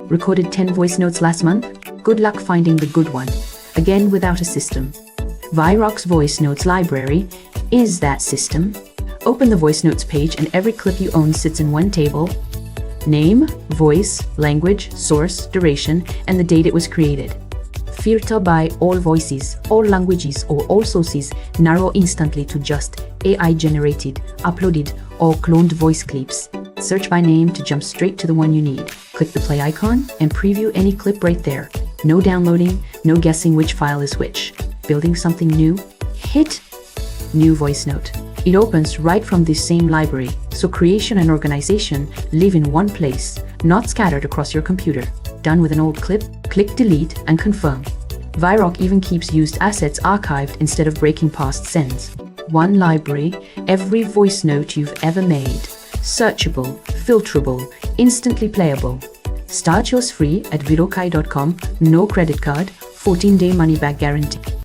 Recorded 10 voice notes last month? Good luck finding the good one. Again, without a system. Vyroq's voice notes library is that system. Open the voice notes page and every clip you own sits in one table. Name, voice, language, source, duration, and the date it was created. Filter by all voices, all languages, or all sources. Narrow instantly to just AI-generated, uploaded, or cloned voice clips. Search by name to jump straight to the one you need. Click the play icon and preview any clip right there. No downloading, no guessing which file is which. Building something new? Hit New Voice Note. It opens right from this same library, so creation and organization live in one place, not scattered across your computer. Done with an old clip? Click delete and confirm. Vyroq even keeps used assets archived instead of breaking past sends. One library, every voice note you've ever made. Searchable, filterable, instantly playable. Start yours free at vyroq.com, no credit card, 14-day money-back guarantee.